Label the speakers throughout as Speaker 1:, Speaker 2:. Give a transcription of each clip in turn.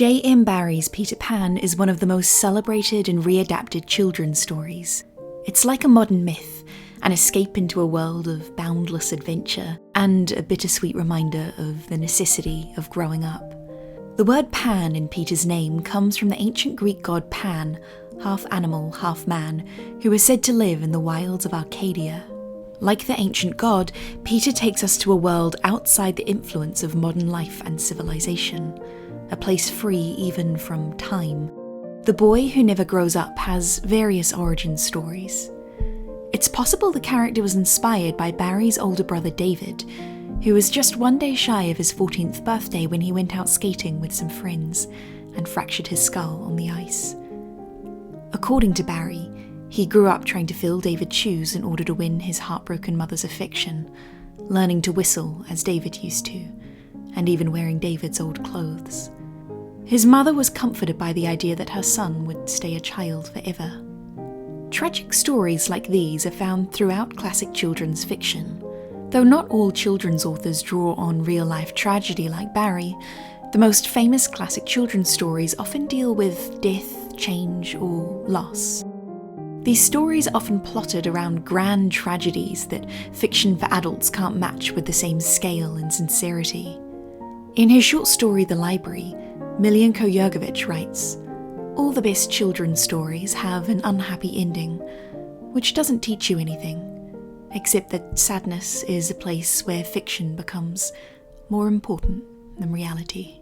Speaker 1: J. M. Barrie's Peter Pan is one of the most celebrated and readapted children's stories. It's like a modern myth, an escape into a world of boundless adventure, and a bittersweet reminder of the necessity of growing up. The word Pan in Peter's name comes from the ancient Greek god Pan, half animal, half man, who is said to live in the wilds of Arcadia. Like the ancient god, Peter takes us to a world outside the influence of modern life and civilization, a place free even from time. The boy who never grows up has various origin stories. It's possible the character was inspired by Barrie's older brother David, who was just one day shy of his 14th birthday when he went out skating with some friends and fractured his skull on the ice. According to Barrie, he grew up trying to fill David's shoes in order to win his heartbroken mother's affection, learning to whistle as David used to, and even wearing David's old clothes. His mother was comforted by the idea that her son would stay a child forever. Tragic stories like these are found throughout classic children's fiction. Though not all children's authors draw on real-life tragedy like Barrie, the most famous classic children's stories often deal with death, change, or loss. These stories are often plotted around grand tragedies that fiction for adults can't match with the same scale and sincerity. In his short story The Library, Miljenko Jurgovic writes, "All the best children's stories have an unhappy ending, which doesn't teach you anything, except that sadness is a place where fiction becomes more important than reality."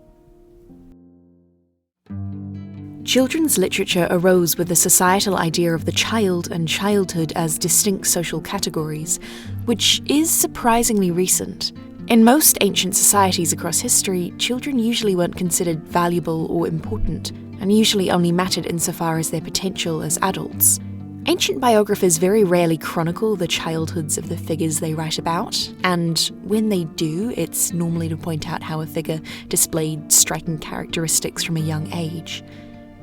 Speaker 1: Children's literature arose with the societal idea of the child and childhood as distinct social categories, which is surprisingly recent. In most ancient societies across history, children usually weren't considered valuable or important, and usually only mattered insofar as their potential as adults. Ancient biographers very rarely chronicle the childhoods of the figures they write about, and when they do, it's normally to point out how a figure displayed striking characteristics from a young age.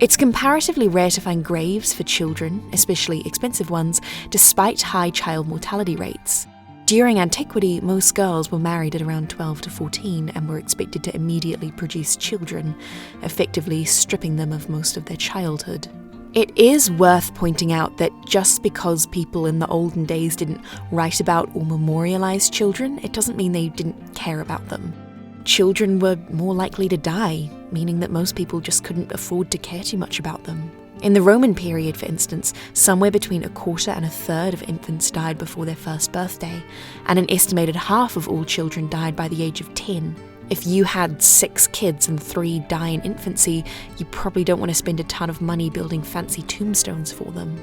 Speaker 1: It's comparatively rare to find graves for children, especially expensive ones, despite high child mortality rates. During antiquity, most girls were married at around 12 to 14 and were expected to immediately produce children, effectively stripping them of most of their childhood. It is worth pointing out that just because people in the olden days didn't write about or memorialize children, it doesn't mean they didn't care about them. Children were more likely to die, meaning that most people just couldn't afford to care too much about them. In the Roman period, for instance, somewhere between a quarter and a third of infants died before their first birthday, and an estimated half of all children died by the age of 10. If you had 6 kids and 3 die in infancy, you probably don't want to spend a ton of money building fancy tombstones for them.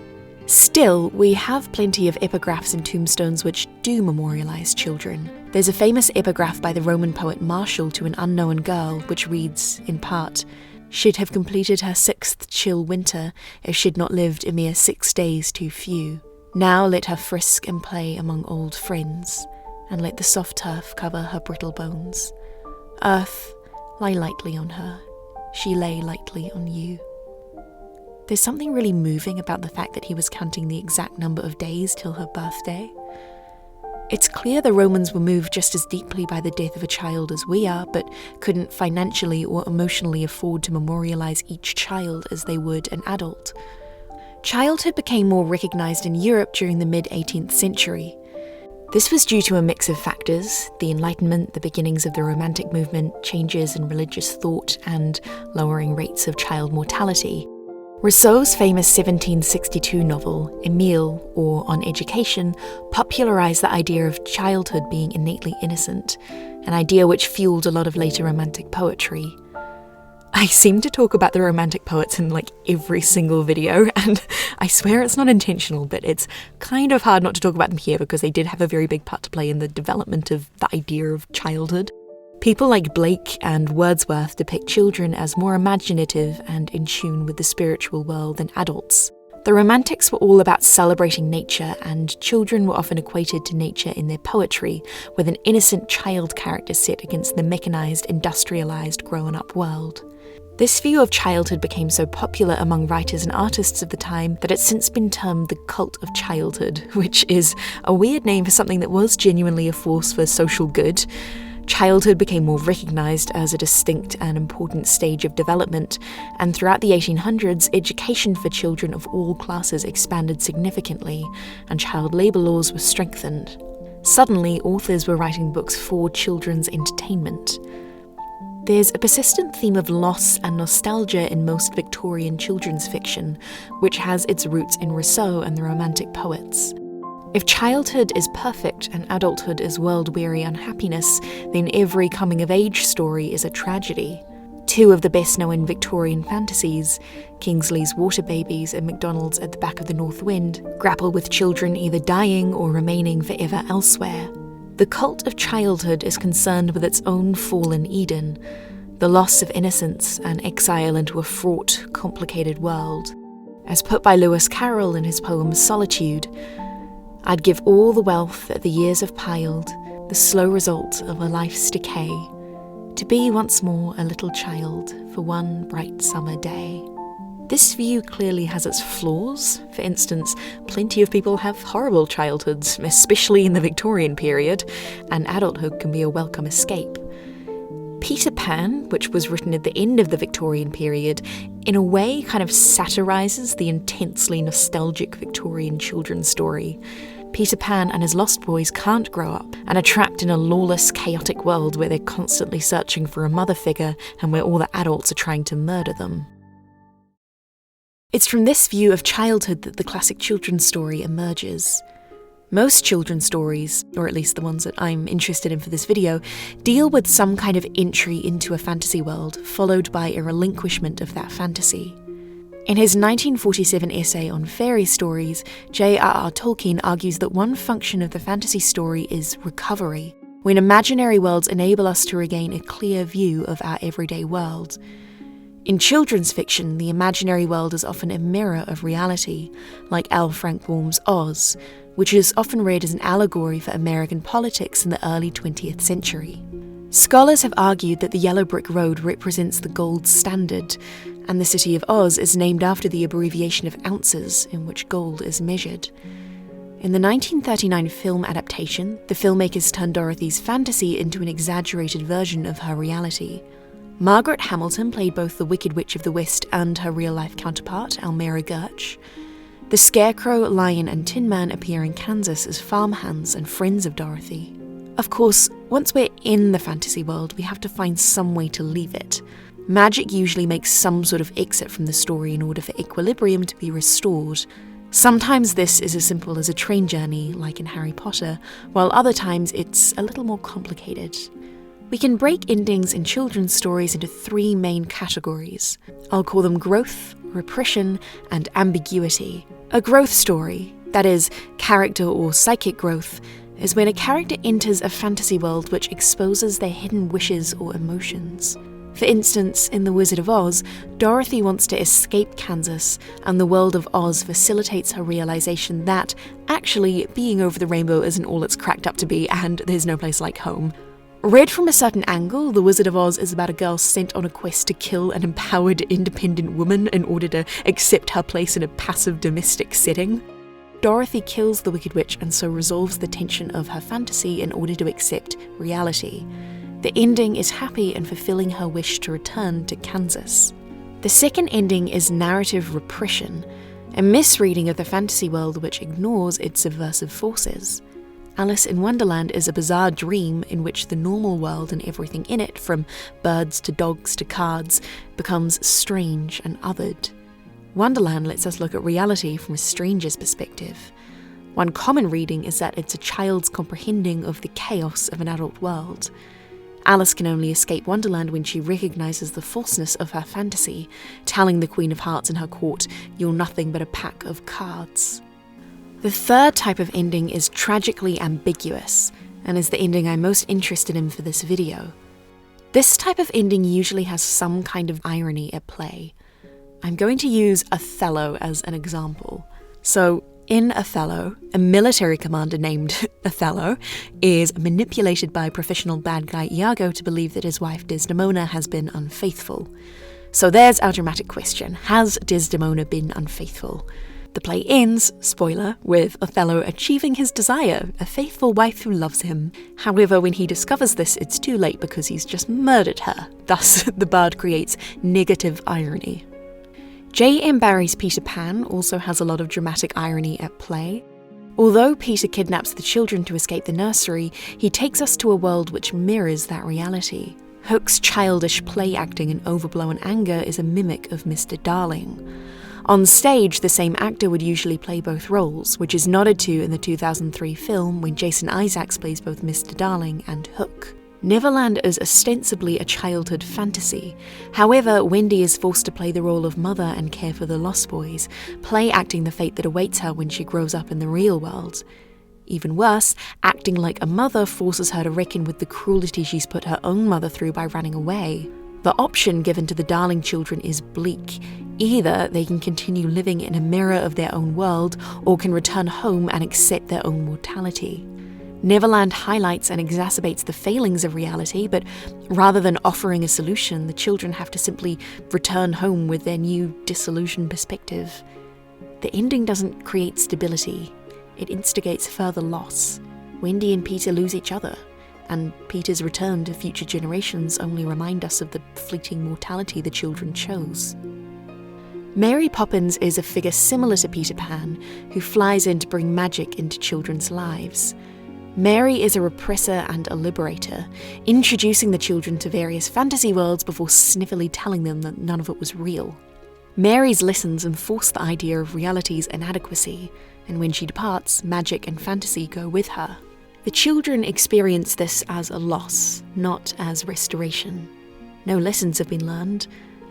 Speaker 1: Still, we have plenty of epigraphs and tombstones which do memorialize children. There's a famous epigraph by the Roman poet Martial to an unknown girl, which reads, in part, "She'd have completed her 6th chill winter if she'd not lived a mere 6 days too few. Now let her frisk and play among old friends, and let the soft turf cover her brittle bones. Earth, lie lightly on her, she lay lightly on you." There's something really moving about the fact that he was counting the exact number of days till her birthday. It's clear the Romans were moved just as deeply by the death of a child as we are, but couldn't financially or emotionally afford to memorialize each child as they would an adult. Childhood became more recognized in Europe during the mid-18th century. This was due to a mix of factors: the Enlightenment, the beginnings of the Romantic movement, changes in religious thought, and lowering rates of child mortality. Rousseau's famous 1762 novel, Emile, or On Education, popularized the idea of childhood being innately innocent, an idea which fueled a lot of later Romantic poetry. I seem to talk about the Romantic poets in every single video, and I swear it's not intentional, but it's kind of hard not to talk about them here because they did have a very big part to play in the development of the idea of childhood. People like Blake and Wordsworth depict children as more imaginative and in tune with the spiritual world than adults. The Romantics were all about celebrating nature, and children were often equated to nature in their poetry, with an innocent child character set against the mechanized, industrialized, grown-up world. This view of childhood became so popular among writers and artists of the time that it's since been termed the cult of childhood, which is a weird name for something that was genuinely a force for social good. Childhood became more recognised as a distinct and important stage of development, and throughout the 1800s, education for children of all classes expanded significantly, and child labour laws were strengthened. Suddenly, authors were writing books for children's entertainment. There's a persistent theme of loss and nostalgia in most Victorian children's fiction, which has its roots in Rousseau and the Romantic poets. If childhood is perfect and adulthood is world-weary unhappiness, then every coming-of-age story is a tragedy. Two of the best-known Victorian fantasies, Kingsley's Water Babies and MacDonald's At the Back of the North Wind, grapple with children either dying or remaining forever elsewhere. The cult of childhood is concerned with its own fallen Eden, the loss of innocence and exile into a fraught, complicated world. As put by Lewis Carroll in his poem Solitude, "I'd give all the wealth that the years have piled, the slow result of a life's decay, to be once more a little child for one bright summer day." This view clearly has its flaws. For instance, plenty of people have horrible childhoods, especially in the Victorian period, and adulthood can be a welcome escape. Peter Pan, which was written at the end of the Victorian period, in a way kind of satirises the intensely nostalgic Victorian children's story. Peter Pan and his lost boys can't grow up and are trapped in a lawless, chaotic world where they're constantly searching for a mother figure and where all the adults are trying to murder them. It's from this view of childhood that the classic children's story emerges. Most children's stories, or at least the ones that I'm interested in for this video, deal with some kind of entry into a fantasy world, followed by a relinquishment of that fantasy. In his 1947 essay on fairy stories, J.R.R. Tolkien argues that one function of the fantasy story is recovery, when imaginary worlds enable us to regain a clear view of our everyday world. In children's fiction, the imaginary world is often a mirror of reality, like L. Frank Baum's Oz, which is often read as an allegory for American politics in the early 20th century. Scholars have argued that the yellow brick road represents the gold standard, and the city of Oz is named after the abbreviation of ounces in which gold is measured. In the 1939 film adaptation, the filmmakers turned Dorothy's fantasy into an exaggerated version of her reality. Margaret Hamilton played both the Wicked Witch of the West and her real-life counterpart, Almira Gurch. The Scarecrow, Lion and Tin Man appear in Kansas as farmhands and friends of Dorothy. Of course, once we're in the fantasy world, we have to find some way to leave it. Magic usually makes some sort of exit from the story in order for equilibrium to be restored. Sometimes this is as simple as a train journey, like in Harry Potter, while other times it's a little more complicated. We can break endings in children's stories into three main categories. I'll call them growth, repression, and ambiguity. A growth story, that is, character or psychic growth, is when a character enters a fantasy world which exposes their hidden wishes or emotions. For instance, in The Wizard of Oz, Dorothy wants to escape Kansas, and the world of Oz facilitates her realization that, actually, being over the rainbow isn't all it's cracked up to be, and there's no place like home. Read from a certain angle, The Wizard of Oz is about a girl sent on a quest to kill an empowered, independent woman in order to accept her place in a passive domestic setting. Dorothy kills the Wicked Witch and so resolves the tension of her fantasy in order to accept reality. The ending is happy and fulfilling her wish to return to Kansas. The second ending is narrative repression, a misreading of the fantasy world which ignores its subversive forces. Alice in Wonderland is a bizarre dream in which the normal world and everything in it, from birds to dogs to cards, becomes strange and othered. Wonderland lets us look at reality from a stranger's perspective. One common reading is that it's a child's comprehending of the chaos of an adult world. Alice can only escape Wonderland when she recognises the falseness of her fantasy, telling the Queen of Hearts in her court, "You're nothing but a pack of cards." The third type of ending is tragically ambiguous, and is the ending I'm most interested in for this video. This type of ending usually has some kind of irony at play. I'm going to use Othello as an example. So, in Othello, a military commander named Othello is manipulated by professional bad guy Iago to believe that his wife Desdemona has been unfaithful. So there's our dramatic question. Has Desdemona been unfaithful? The play ends, spoiler, with Othello achieving his desire, a faithful wife who loves him. However, when he discovers this, it's too late because he's just murdered her. Thus, the bard creates negative irony. J.M. Barrie's Peter Pan also has a lot of dramatic irony at play. Although Peter kidnaps the children to escape the nursery, he takes us to a world which mirrors that reality. Hook's childish play acting and overblown anger is a mimic of Mr. Darling. On stage, the same actor would usually play both roles, which is nodded to in the 2003 film when Jason Isaacs plays both Mr. Darling and Hook. Neverland is ostensibly a childhood fantasy. However, Wendy is forced to play the role of mother and care for the Lost Boys, play acting the fate that awaits her when she grows up in the real world. Even worse, acting like a mother forces her to reckon with the cruelty she's put her own mother through by running away. The option given to the Darling children is bleak. Either they can continue living in a mirror of their own world, or can return home and accept their own mortality. Neverland highlights and exacerbates the failings of reality, but rather than offering a solution, the children have to simply return home with their new disillusioned perspective. The ending doesn't create stability. It instigates further loss. Wendy and Peter lose each other, and Peter's return to future generations only remind us of the fleeting mortality the children chose. Mary Poppins is a figure similar to Peter Pan, who flies in to bring magic into children's lives. Mary is a repressor and a liberator, introducing the children to various fantasy worlds before sniffily telling them that none of it was real. Mary's lessons enforce the idea of reality's inadequacy, and when she departs, magic and fantasy go with her. The children experience this as a loss, not as restoration. No lessons have been learned.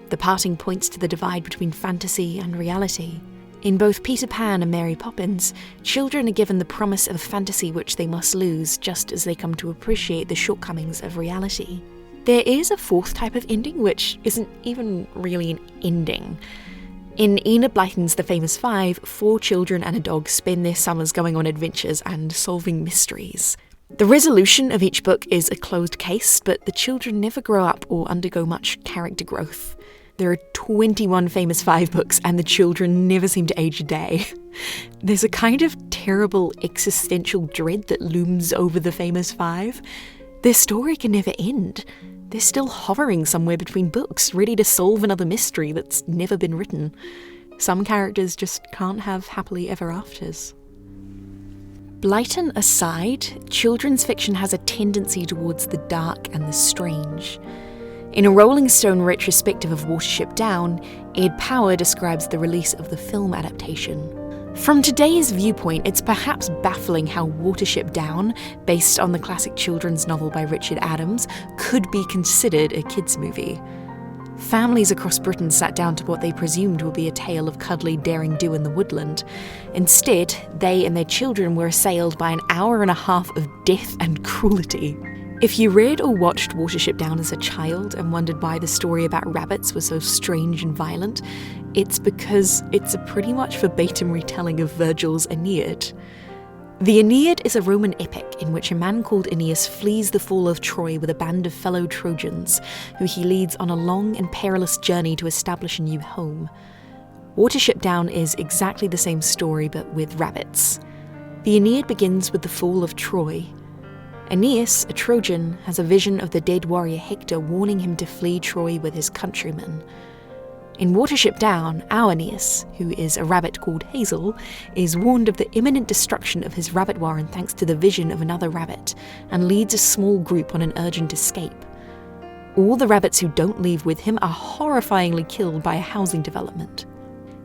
Speaker 1: The parting points to the divide between fantasy and reality. In both Peter Pan and Mary Poppins, children are given the promise of a fantasy which they must lose, just as they come to appreciate the shortcomings of reality. There is a fourth type of ending, which isn't even really an ending. In Enid Blyton's The Famous Five, 4 children and a dog spend their summers going on adventures and solving mysteries. The resolution of each book is a closed case, but the children never grow up or undergo much character growth. There are 21 Famous Five books, and the children never seem to age a day. There's a kind of terrible existential dread that looms over the Famous Five. Their story can never end. They're still hovering somewhere between books, ready to solve another mystery that's never been written. Some characters just can't have happily ever afters. Blyton aside, children's fiction has a tendency towards the dark and the strange. In a Rolling Stone retrospective of Watership Down, Ed Power describes the release of the film adaptation. From today's viewpoint, it's perhaps baffling how Watership Down, based on the classic children's novel by Richard Adams, could be considered a kids' movie. Families across Britain sat down to what they presumed would be a tale of cuddly daring-do in the woodland. Instead, they and their children were assailed by an hour and a half of death and cruelty. If you read or watched Watership Down as a child and wondered why the story about rabbits was so strange and violent, it's because it's a pretty much verbatim retelling of Virgil's Aeneid. The Aeneid is a Roman epic in which a man called Aeneas flees the fall of Troy with a band of fellow Trojans, who he leads on a long and perilous journey to establish a new home. Watership Down is exactly the same story but with rabbits. The Aeneid begins with the fall of Troy. Aeneas, a Trojan, has a vision of the dead warrior Hector warning him to flee Troy with his countrymen. In Watership Down, our Aeneas, who is a rabbit called Hazel, is warned of the imminent destruction of his rabbit warren thanks to the vision of another rabbit, and leads a small group on an urgent escape. All the rabbits who don't leave with him are horrifyingly killed by a housing development.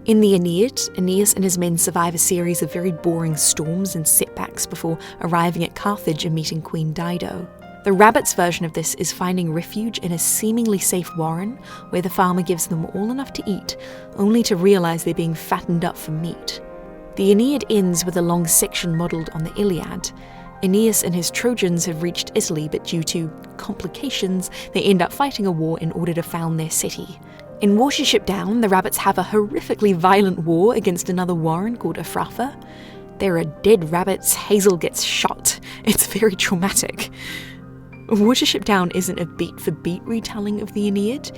Speaker 1: In the Aeneid, Aeneas and his men survive a series of very boring storms and setbacks before arriving at Carthage and meeting Queen Dido. The rabbits' version of this is finding refuge in a seemingly safe warren, where the farmer gives them all enough to eat, only to realise they're being fattened up for meat. The Aeneid ends with a long section modelled on the Iliad. Aeneas and his Trojans have reached Italy, but due to complications, they end up fighting a war in order to found their city. In Watership Down, the rabbits have a horrifically violent war against another warren called Afrafa. There are dead rabbits, Hazel gets shot. It's very traumatic. Watership Down isn't a beat-for-beat retelling of the Aeneid.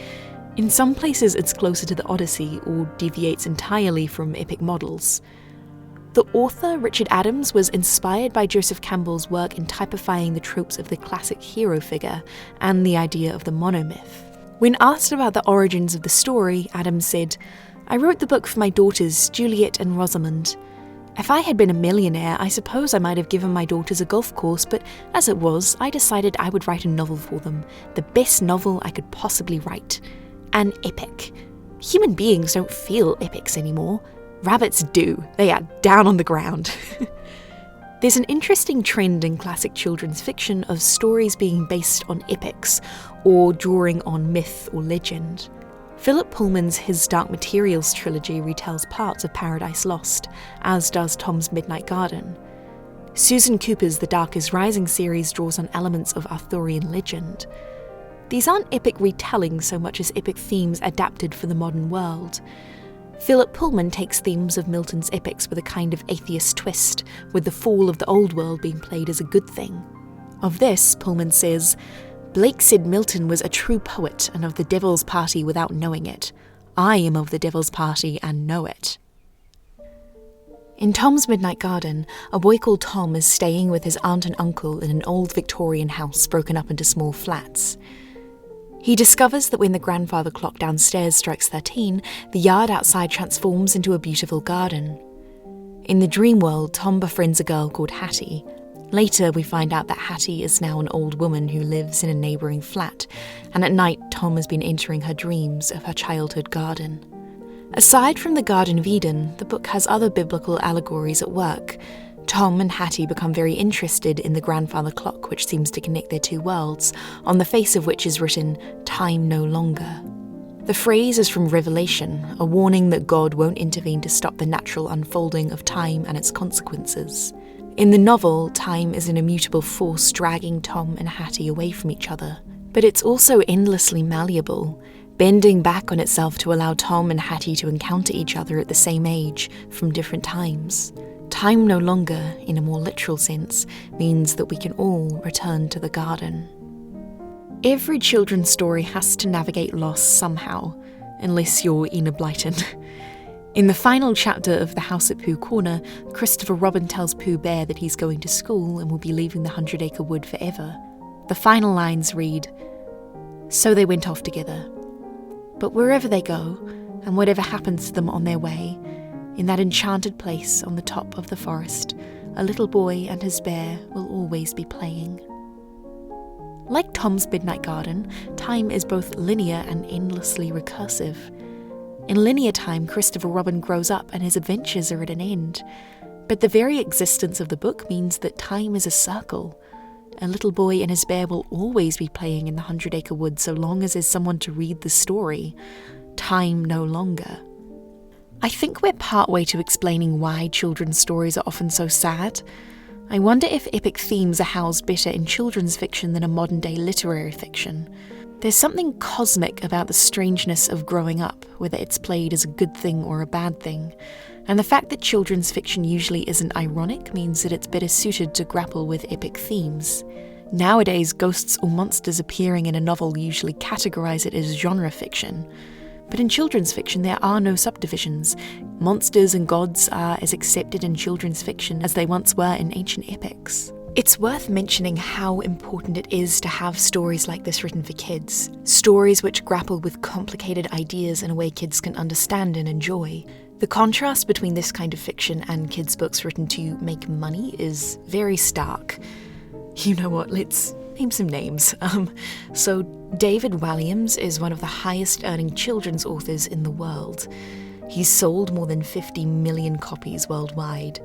Speaker 1: In some places it's closer to the Odyssey or deviates entirely from epic models. The author, Richard Adams, was inspired by Joseph Campbell's work in typifying the tropes of the classic hero figure and the idea of the monomyth. When asked about the origins of the story, Adams said, "I wrote the book for my daughters, Juliet and Rosamond. If I had been a millionaire, I suppose I might have given my daughters a golf course, but as it was, I decided I would write a novel for them, the best novel I could possibly write. An epic. Human beings don't feel epics anymore. Rabbits do. They are down on the ground." There's an interesting trend in classic children's fiction of stories being based on epics, or drawing on myth or legend. Philip Pullman's His Dark Materials trilogy retells parts of Paradise Lost, as does Tom's Midnight Garden. Susan Cooper's The Dark is Rising series draws on elements of Arthurian legend. These aren't epic retellings so much as epic themes adapted for the modern world. Philip Pullman takes themes of Milton's epics with a kind of atheist twist, with the fall of the old world being played as a good thing. Of this, Pullman says, "Blake said Milton was a true poet and of the devil's party without knowing it. I am of the devil's party and know it." In Tom's Midnight Garden, a boy called Tom is staying with his aunt and uncle in an old Victorian house broken up into small flats. He discovers that when the grandfather clock downstairs strikes 13, the yard outside transforms into a beautiful garden. In the dream world, Tom befriends a girl called Hattie. Later, we find out that Hattie is now an old woman who lives in a neighbouring flat, and at night, Tom has been entering her dreams of her childhood garden. Aside from the Garden of Eden, the book has other biblical allegories at work. Tom and Hattie become very interested in the grandfather clock, which seems to connect their two worlds, on the face of which is written, "Time no longer." The phrase is from Revelation, a warning that God won't intervene to stop the natural unfolding of time and its consequences. In the novel, time is an immutable force dragging Tom and Hattie away from each other. But it's also endlessly malleable, bending back on itself to allow Tom and Hattie to encounter each other at the same age, from different times. Time no longer, in a more literal sense, means that we can all return to the garden. Every children's story has to navigate loss somehow, unless you're Enid Blyton. In the final chapter of The House at Pooh Corner, Christopher Robin tells Pooh Bear that he's going to school and will be leaving the 100-acre wood forever. The final lines read, "So they went off together. But wherever they go, and whatever happens to them on their way, in that enchanted place on the top of the forest, a little boy and his bear will always be playing." Like Tom's Midnight Garden, time is both linear and endlessly recursive. In linear time, Christopher Robin grows up and his adventures are at an end. But the very existence of the book means that time is a circle. A little boy and his bear will always be playing in the 100-acre wood so long as there's someone to read the story. Time no longer. I think we're partway to explaining why children's stories are often so sad. I wonder if epic themes are housed better in children's fiction than a modern-day literary fiction. There's something cosmic about the strangeness of growing up, whether it's played as a good thing or a bad thing. And the fact that children's fiction usually isn't ironic means that it's better suited to grapple with epic themes. Nowadays, ghosts or monsters appearing in a novel usually categorize it as genre fiction. But in children's fiction, there are no subdivisions. Monsters and gods are as accepted in children's fiction as they once were in ancient epics. It's worth mentioning how important it is to have stories like this written for kids. Stories which grapple with complicated ideas in a way kids can understand and enjoy. The contrast between this kind of fiction and kids' books written to make money is very stark. You know what, let's name some names. So David Walliams is one of the highest earning children's authors in the world. He's sold more than 50 million copies worldwide.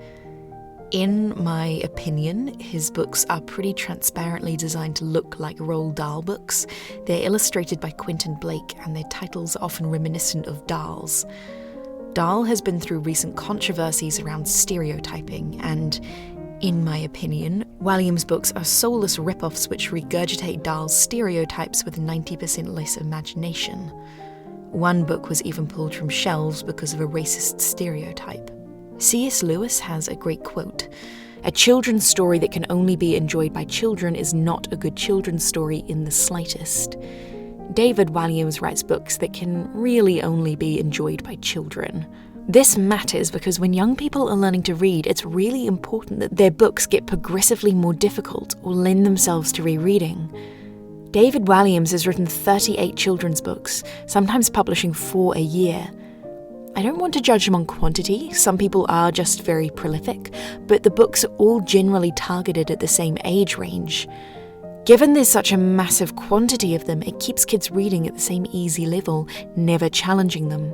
Speaker 1: In my opinion, his books are pretty transparently designed to look like Roald Dahl books. They're illustrated by Quentin Blake, and their titles are often reminiscent of Dahl's. Dahl has been through recent controversies around stereotyping, and in my opinion, Walliams' books are soulless rip-offs which regurgitate Dahl's stereotypes with 90% less imagination. One book was even pulled from shelves because of a racist stereotype. C.S. Lewis has a great quote: "A children's story that can only be enjoyed by children is not a good children's story in the slightest." David Walliams writes books that can really only be enjoyed by children. This matters because when young people are learning to read, it's really important that their books get progressively more difficult or lend themselves to rereading. David Walliams has written 38 children's books, sometimes publishing 4 a year. I don't want to judge him on quantity, some people are just very prolific, but the books are all generally targeted at the same age range. Given there's such a massive quantity of them, it keeps kids reading at the same easy level, never challenging them.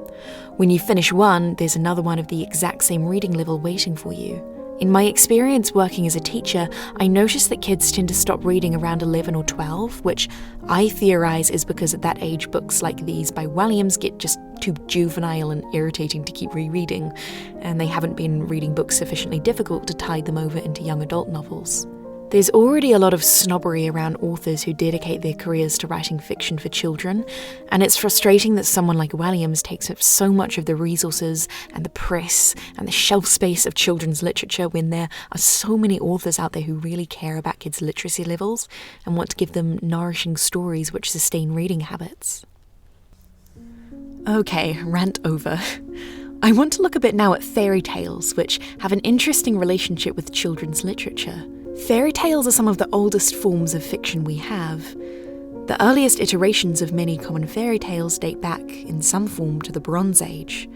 Speaker 1: When you finish one, there's another one of the exact same reading level waiting for you. In my experience working as a teacher, I noticed that kids tend to stop reading around 11 or 12, which I theorise is because at that age books like these by Walliams get just too juvenile and irritating to keep rereading, and they haven't been reading books sufficiently difficult to tide them over into young adult novels. There's already a lot of snobbery around authors who dedicate their careers to writing fiction for children, and it's frustrating that someone like Walliams takes up so much of the resources and the press and the shelf space of children's literature when there are so many authors out there who really care about kids' literacy levels and want to give them nourishing stories which sustain reading habits. Okay, rant over. I want to look a bit now at fairy tales, which have an interesting relationship with children's literature. Fairy tales are some of the oldest forms of fiction we have. The earliest iterations of many common fairy tales date back, in some form, to the Bronze Age.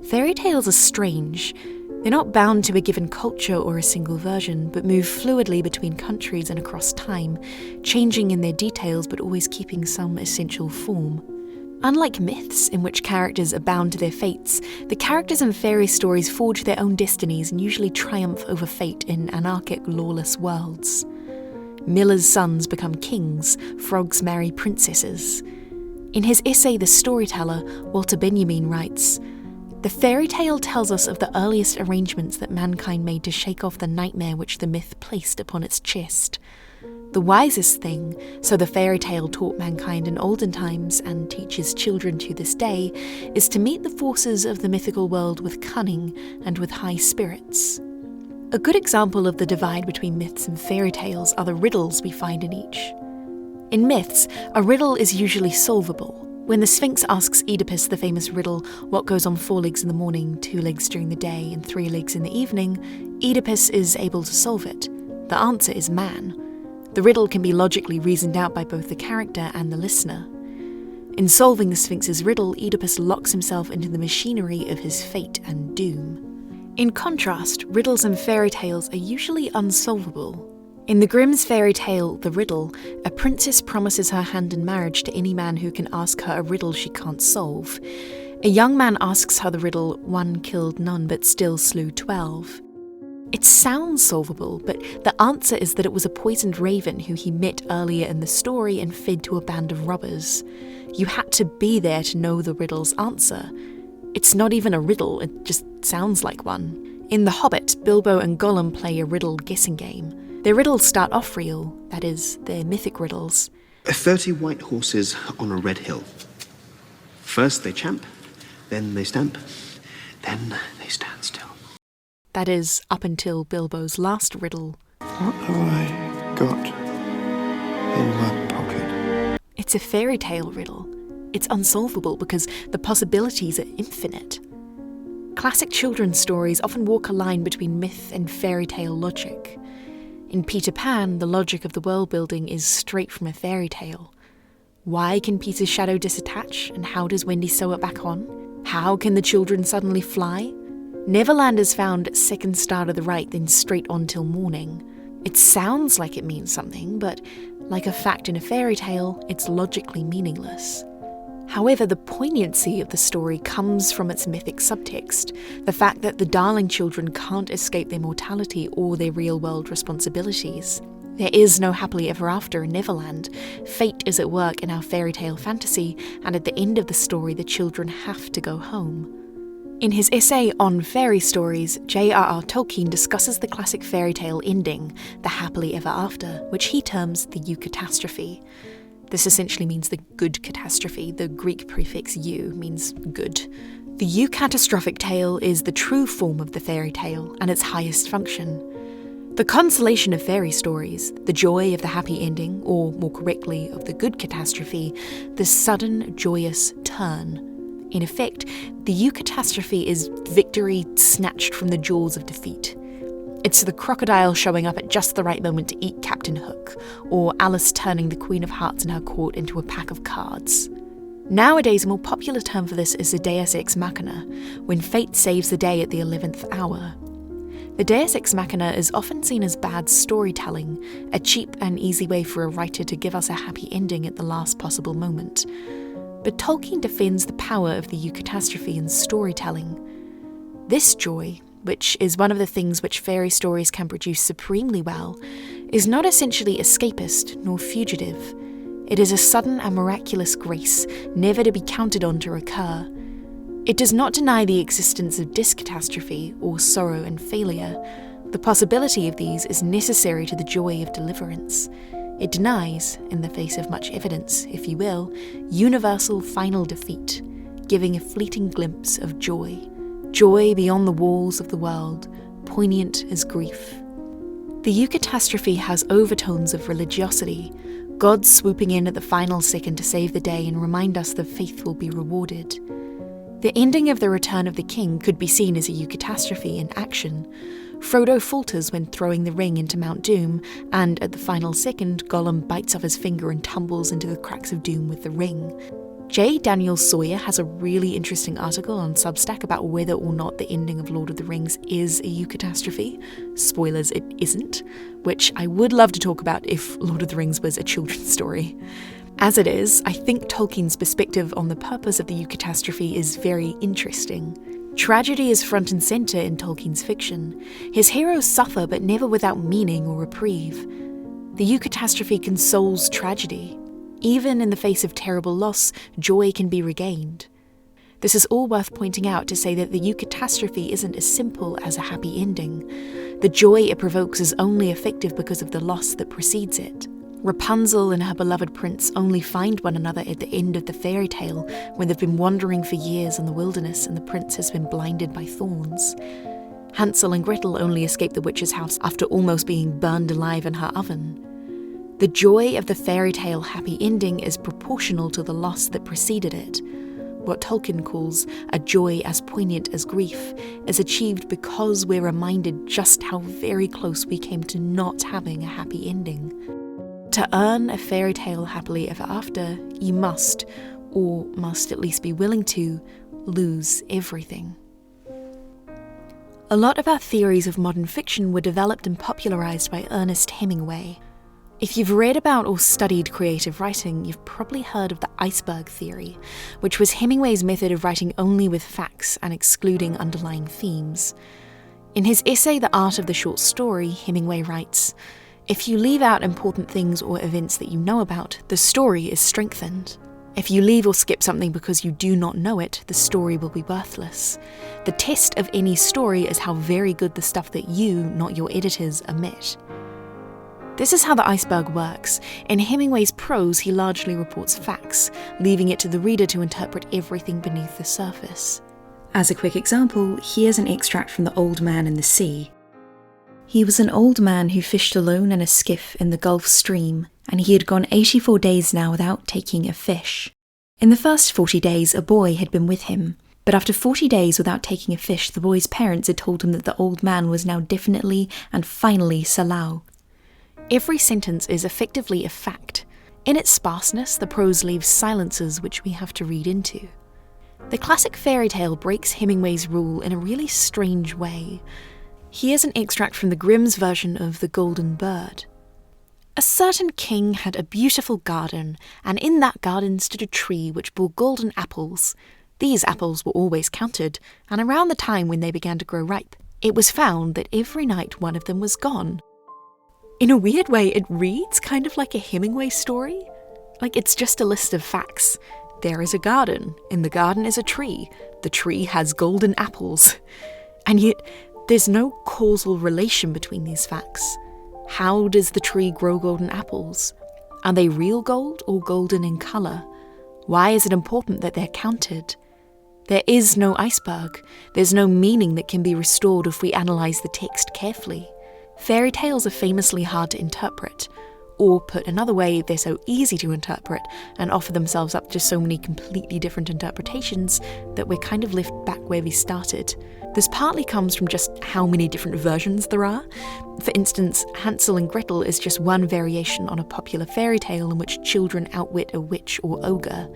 Speaker 1: Fairy tales are strange. They're not bound to a given culture or a single version, but move fluidly between countries and across time, changing in their details but always keeping some essential form. Unlike myths, in which characters are bound to their fates, the characters in fairy stories forge their own destinies and usually triumph over fate in anarchic, lawless worlds. Miller's sons become kings, frogs marry princesses. In his essay The Storyteller, Walter Benjamin writes, "The fairy tale tells us of the earliest arrangements that mankind made to shake off the nightmare which the myth placed upon its chest. The wisest thing, so the fairy tale taught mankind in olden times and teaches children to this day, is to meet the forces of the mythical world with cunning and with high spirits." A good example of the divide between myths and fairy tales are the riddles we find in each. In myths, a riddle is usually solvable. When the Sphinx asks Oedipus the famous riddle, what goes on 4 legs in the morning, 2 legs during the day, and 3 legs in the evening, Oedipus is able to solve it. The answer is man. The riddle can be logically reasoned out by both the character and the listener. In solving the Sphinx's riddle, Oedipus locks himself into the machinery of his fate and doom. In contrast, riddles in fairy tales are usually unsolvable. In the Grimm's fairy tale, The Riddle, a princess promises her hand in marriage to any man who can ask her a riddle she can't solve. A young man asks her the riddle, "One killed none but still slew 12. It sounds solvable, but the answer is that it was a poisoned raven who he met earlier in the story and fed to a band of robbers. You had to be there to know the riddle's answer. It's not even a riddle, it just sounds like one. In The Hobbit, Bilbo and Gollum play a riddle guessing game. Their riddles start off real, that is, they're mythic riddles.
Speaker 2: 30 white horses on a red hill. First they champ, then they stamp, then they stand still.
Speaker 1: That is, up until Bilbo's last riddle.
Speaker 3: What have I got in my pocket?
Speaker 1: It's a fairy tale riddle. It's unsolvable because the possibilities are infinite. Classic children's stories often walk a line between myth and fairy tale logic. In Peter Pan, the logic of the world building is straight from a fairy tale. Why can Peter's shadow disattach, and how does Wendy sew it back on? How can the children suddenly fly? Neverland is found second star to the right, then straight on till morning. It sounds like it means something, but like a fact in a fairy tale, it's logically meaningless. However, the poignancy of the story comes from its mythic subtext, the fact that the darling children can't escape their mortality or their real-world responsibilities. There is no happily ever after in Neverland. Fate is at work in our fairy tale fantasy, and at the end of the story, the children have to go home. In his essay on fairy stories, J.R.R. Tolkien discusses the classic fairy tale ending, the happily ever after, which he terms the eucatastrophe. This essentially means the good catastrophe. The Greek prefix eu means good. The eucatastrophic tale is the true form of the fairy tale and its highest function. The consolation of fairy stories, the joy of the happy ending, or more correctly, of the good catastrophe, the sudden, joyous turn. In effect, the eucatastrophe is victory snatched from the jaws of defeat. It's the crocodile showing up at just the right moment to eat Captain Hook, or Alice turning the Queen of Hearts in her court into a pack of cards. Nowadays, a more popular term for this is the deus ex machina, when fate saves the day at the 11th hour. The deus ex machina is often seen as bad storytelling, a cheap and easy way for a writer to give us a happy ending at the last possible moment. But Tolkien defends the power of the eucatastrophe in storytelling. This joy, which is one of the things which fairy stories can produce supremely well, is not essentially escapist nor fugitive. It is a sudden and miraculous grace, never to be counted on to recur. It does not deny the existence of discatastrophe, or sorrow and failure. The possibility of these is necessary to the joy of deliverance. It denies, in the face of much evidence, if you will, universal final defeat, giving a fleeting glimpse of joy. Joy beyond the walls of the world, poignant as grief. The eucatastrophe has overtones of religiosity, God swooping in at the final second to save the day and remind us that faith will be rewarded. The ending of The Return of the King could be seen as a eucatastrophe in action. Frodo falters when throwing the ring into Mount Doom, and at the final second, Gollum bites off his finger and tumbles into the cracks of doom with the ring. J. Daniel Sawyer has a really interesting article on Substack about whether or not the ending of Lord of the Rings is a eucatastrophe. Spoilers, it isn't, which I would love to talk about if Lord of the Rings was a children's story. As it is, I think Tolkien's perspective on the purpose of the eucatastrophe is very interesting. Tragedy is front and centre in Tolkien's fiction. His heroes suffer, but never without meaning or reprieve. The eucatastrophe consoles tragedy. Even in the face of terrible loss, joy can be regained. This is all worth pointing out to say that the eucatastrophe isn't as simple as a happy ending. The joy it provokes is only effective because of the loss that precedes it. Rapunzel and her beloved prince only find one another at the end of the fairy tale when they've been wandering for years in the wilderness and the prince has been blinded by thorns. Hansel and Gretel only escape the witch's house after almost being burned alive in her oven. The joy of the fairy tale happy ending is proportional to the loss that preceded it. What Tolkien calls a joy as poignant as grief is achieved because we're reminded just how very close we came to not having a happy ending. To earn a fairy tale happily ever after, you must, or must at least be willing to, lose everything. A lot of our theories of modern fiction were developed and popularised by Ernest Hemingway. If you've read about or studied creative writing, you've probably heard of the iceberg theory, which was Hemingway's method of writing only with facts and excluding underlying themes. In his essay The Art of the Short Story, Hemingway writes, "If you leave out important things or events that you know about, the story is strengthened. If you leave or skip something because you do not know it, the story will be worthless. The test of any story is how very good the stuff that you, not your editors, omit." This is how the iceberg works. In Hemingway's prose, he largely reports facts, leaving it to the reader to interpret everything beneath the surface. As a quick example, here's an extract from The Old Man and the Sea. "He was an old man who fished alone in a skiff in the Gulf Stream, and he had gone 84 days now without taking a fish. In the first 40 days, a boy had been with him, but after 40 days without taking a fish, the boy's parents had told him that the old man was now definitely and finally Salau." Every sentence is effectively a fact. In its sparseness, the prose leaves silences which we have to read into. The classic fairy tale breaks Hemingway's rule in a really strange way. Here's an extract from the Grimm's version of The Golden Bird. "A certain king had a beautiful garden, and in that garden stood a tree which bore golden apples. These apples were always counted, and around the time when they began to grow ripe, it was found that every night one of them was gone." In a weird way, it reads kind of like a Hemingway story. Like it's just a list of facts. There is a garden. In the garden is a tree. The tree has golden apples. And yet, there's no causal relation between these facts. How does the tree grow golden apples? Are they real gold or golden in colour? Why is it important that they're counted? There is no iceberg. There's no meaning that can be restored if we analyse the text carefully. Fairy tales are famously hard to interpret, or put another way, they're so easy to interpret and offer themselves up to so many completely different interpretations that we're kind of left back where we started. This partly comes from just how many different versions there are. For instance, Hansel and Gretel is just one variation on a popular fairy tale in which children outwit a witch or ogre.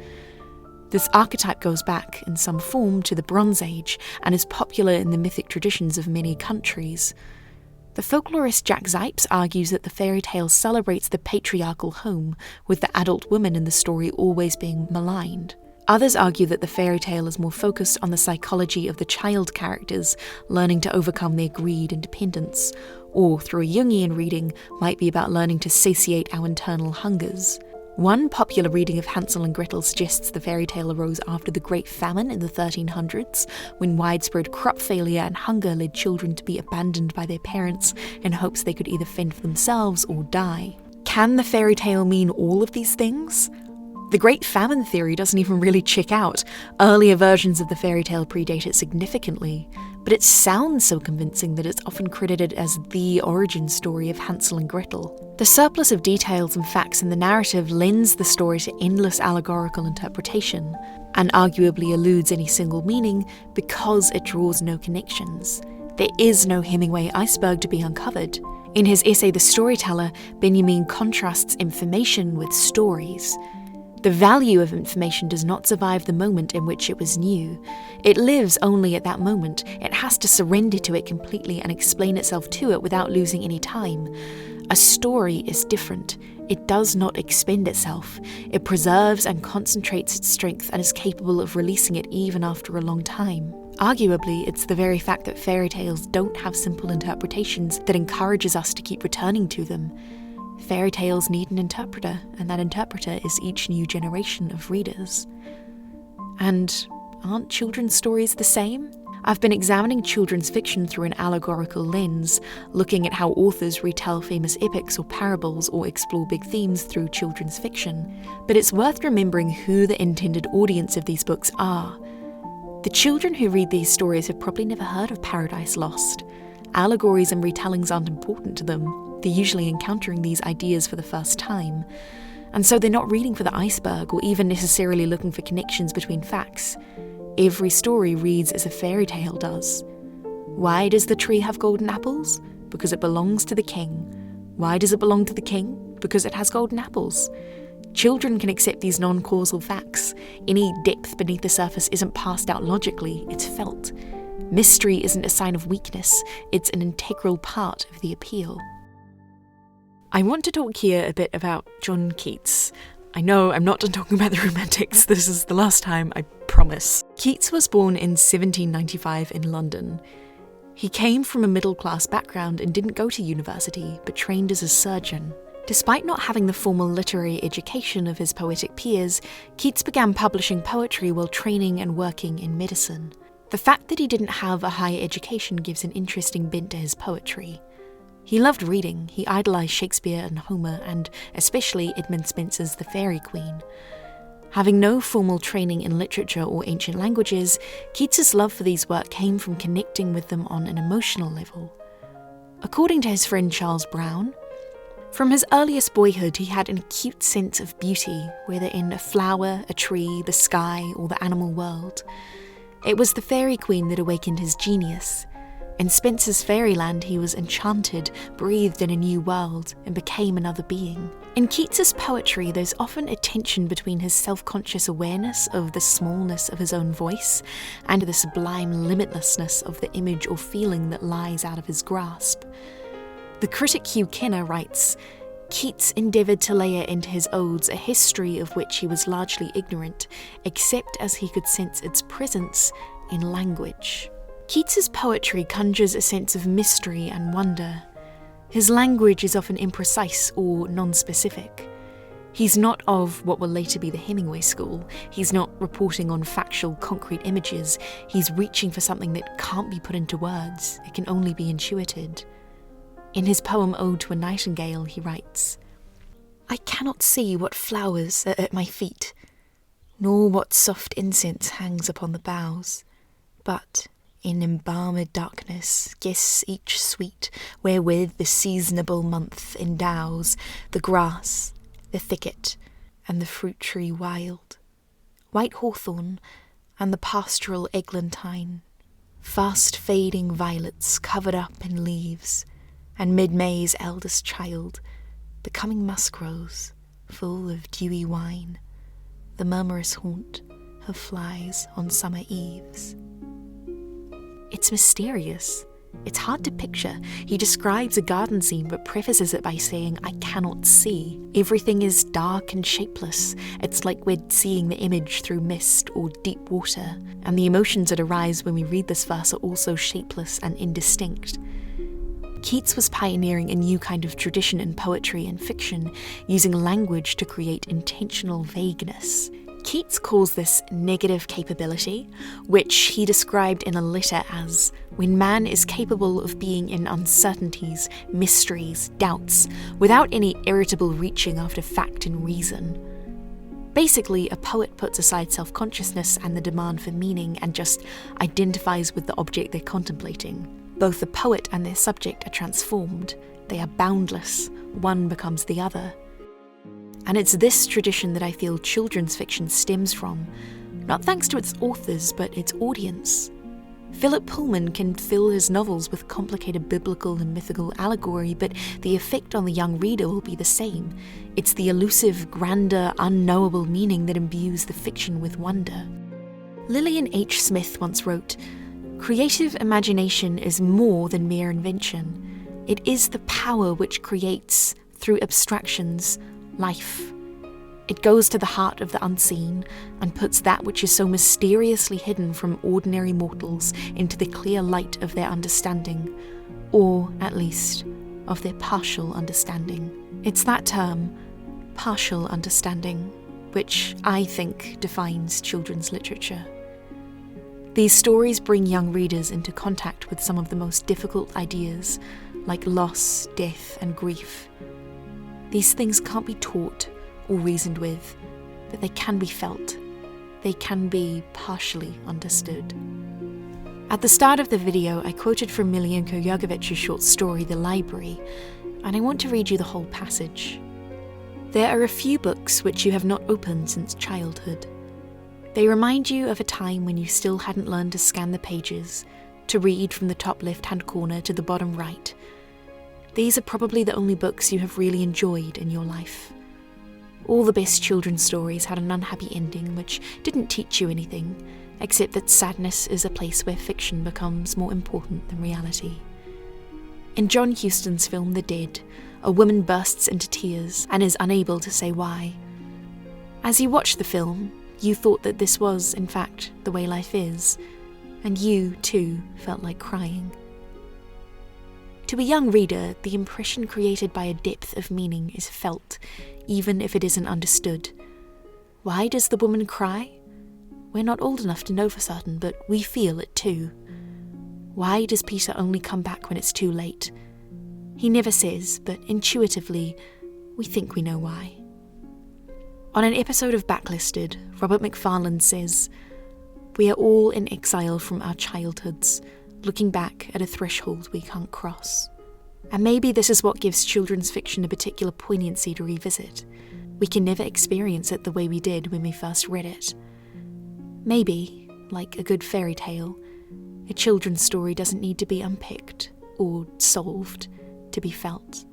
Speaker 1: This archetype goes back, in some form, to the Bronze Age and is popular in the mythic traditions of many countries. The folklorist Jack Zipes argues that the fairy tale celebrates the patriarchal home, with the adult woman in the story always being maligned. Others argue that the fairy tale is more focused on the psychology of the child characters, learning to overcome their greed and dependence, or through a Jungian reading, might be about learning to satiate our internal hungers. One popular reading of Hansel and Gretel suggests the fairy tale arose after the Great Famine in the 1300s, when widespread crop failure and hunger led children to be abandoned by their parents in hopes they could either fend for themselves or die. Can the fairy tale mean all of these things? The Great Famine theory doesn't even really check out. Earlier versions of the fairy tale predate it significantly, but it sounds so convincing that it's often credited as the origin story of Hansel and Gretel. The surplus of details and facts in the narrative lends the story to endless allegorical interpretation, and arguably eludes any single meaning because it draws no connections. There is no Hemingway iceberg to be uncovered. In his essay The Storyteller, Benjamin contrasts information with stories. The value of information does not survive the moment in which it was new. It lives only at that moment. It has to surrender to it completely and explain itself to it without losing any time. A story is different. It does not expend itself. It preserves and concentrates its strength and is capable of releasing it even after a long time. Arguably, it's the very fact that fairy tales don't have simple interpretations that encourages us to keep returning to them. Fairy tales need an interpreter, and that interpreter is each new generation of readers. And aren't children's stories the same? I've been examining children's fiction through an allegorical lens, looking at how authors retell famous epics or parables or explore big themes through children's fiction. But it's worth remembering who the intended audience of these books are. The children who read these stories have probably never heard of Paradise Lost. Allegories and retellings aren't important to them. They're usually encountering these ideas for the first time. And so they're not reading for the iceberg or even necessarily looking for connections between facts. Every story reads as a fairy tale does. Why does the tree have golden apples? Because it belongs to the king. Why does it belong to the king? Because it has golden apples. Children can accept these non-causal facts. Any depth beneath the surface isn't passed out logically, it's felt. Mystery isn't a sign of weakness, it's an integral part of the appeal. I want to talk here a bit about John Keats. I know I'm not done talking about the Romantics, this is the last time, I promise. Keats was born in 1795 in London. He came from a middle-class background and didn't go to university, but trained as a surgeon. Despite not having the formal literary education of his poetic peers, Keats began publishing poetry while training and working in medicine. The fact that he didn't have a higher education gives an interesting bent to his poetry. He loved reading, he idolised Shakespeare and Homer, and especially Edmund Spenser's The Fairy Queen. Having no formal training in literature or ancient languages, Keats's love for these works came from connecting with them on an emotional level. According to his friend Charles Brown, from his earliest boyhood he had an acute sense of beauty, whether in a flower, a tree, the sky, or the animal world. It was the Fairy Queen that awakened his genius. In Spenser's fairyland he was enchanted, breathed in a new world, and became another being. In Keats's poetry there's often a tension between his self-conscious awareness of the smallness of his own voice and the sublime limitlessness of the image or feeling that lies out of his grasp. The critic Hugh Kenner writes, Keats endeavoured to layer into his odes a history of which he was largely ignorant, except as he could sense its presence in language. Keats's poetry conjures a sense of mystery and wonder. His language is often imprecise or non-specific. He's not of what will later be the Hemingway school. He's not reporting on factual, concrete images. He's reaching for something that can't be put into words. It can only be intuited. In his poem Ode to a Nightingale, he writes, I cannot see what flowers are at my feet, nor what soft incense hangs upon the boughs, but In embalmed darkness, guess each sweet, wherewith the seasonable month endows the grass, the thicket, and the fruit tree wild, white hawthorn, and the pastoral eglantine, fast fading violets covered up in leaves, and mid-May's eldest child, the coming musk rose, full of dewy wine, the murmurous haunt of flies on summer eves. It's mysterious. It's hard to picture. He describes a garden scene but prefaces it by saying, "I cannot see." Everything is dark and shapeless. It's like we're seeing the image through mist or deep water, and the emotions that arise when we read this verse are also shapeless and indistinct. Keats was pioneering a new kind of tradition in poetry and fiction, using language to create intentional vagueness. Keats calls this negative capability, which he described in a letter as when man is capable of being in uncertainties, mysteries, doubts, without any irritable reaching after fact and reason. Basically, a poet puts aside self-consciousness and the demand for meaning and just identifies with the object they're contemplating. Both the poet and their subject are transformed. They are boundless. One becomes the other. And it's this tradition that I feel children's fiction stems from, not thanks to its authors, but its audience. Philip Pullman can fill his novels with complicated biblical and mythical allegory, but the effect on the young reader will be the same. It's the elusive, grander, unknowable meaning that imbues the fiction with wonder. Lillian H. Smith once wrote, "Creative imagination is more than mere invention. It is the power which creates, through abstractions, life. It goes to the heart of the unseen and puts that which is so mysteriously hidden from ordinary mortals into the clear light of their understanding, or, at least, of their partial understanding." It's that term, partial understanding, which I think defines children's literature. These stories bring young readers into contact with some of the most difficult ideas, like loss, death, and grief. These things can't be taught or reasoned with, but they can be felt. They can be partially understood. At the start of the video, I quoted from Milienko Jergovich's short story, The Library, and I want to read you the whole passage. There are a few books which you have not opened since childhood. They remind you of a time when you still hadn't learned to scan the pages, to read from the top left-hand corner to the bottom right. These are probably the only books you have really enjoyed in your life. All the best children's stories had an unhappy ending which didn't teach you anything, except that sadness is a place where fiction becomes more important than reality. In John Huston's film The Dead, a woman bursts into tears and is unable to say why. As you watch the film, you thought that this was, in fact, the way life is, and you, too, felt like crying. To a young reader, the impression created by a depth of meaning is felt, even if it isn't understood. Why does the woman cry? We're not old enough to know for certain, but we feel it too. Why does Peter only come back when it's too late? He never says, but intuitively, we think we know why. On an episode of Backlisted, Robert McFarlane says, "We are all in exile from our childhoods, looking back at a threshold we can't cross." And maybe this is what gives children's fiction a particular poignancy to revisit. We can never experience it the way we did when we first read it. Maybe, like a good fairy tale, a children's story doesn't need to be unpicked or solved to be felt.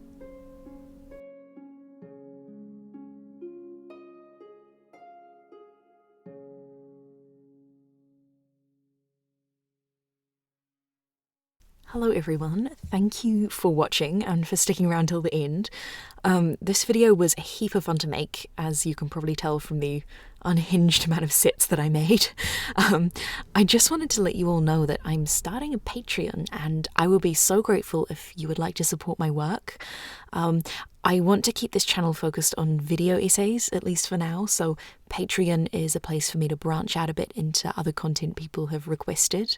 Speaker 1: Hello everyone, thank you for watching and for sticking around till the end. This video was a heap of fun to make, as you can probably tell from the unhinged amount of sets that I made. I just wanted to let you all know that I'm starting a Patreon and I will be so grateful if you would like to support my work. I want to keep this channel focused on video essays, at least for now, so Patreon is a place for me to branch out a bit into other content people have requested.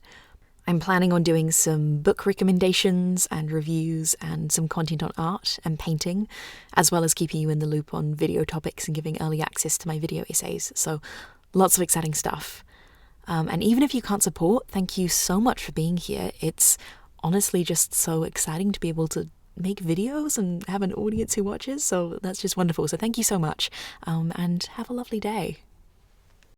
Speaker 1: I'm planning on doing some book recommendations and reviews and some content on art and painting, as well as keeping you in the loop on video topics and giving early access to my video essays, so lots of exciting stuff. And even if you can't support, thank you so much for being here. It's honestly just so exciting to be able to make videos and have an audience who watches, so that's just wonderful. So thank you so much, and have a lovely day.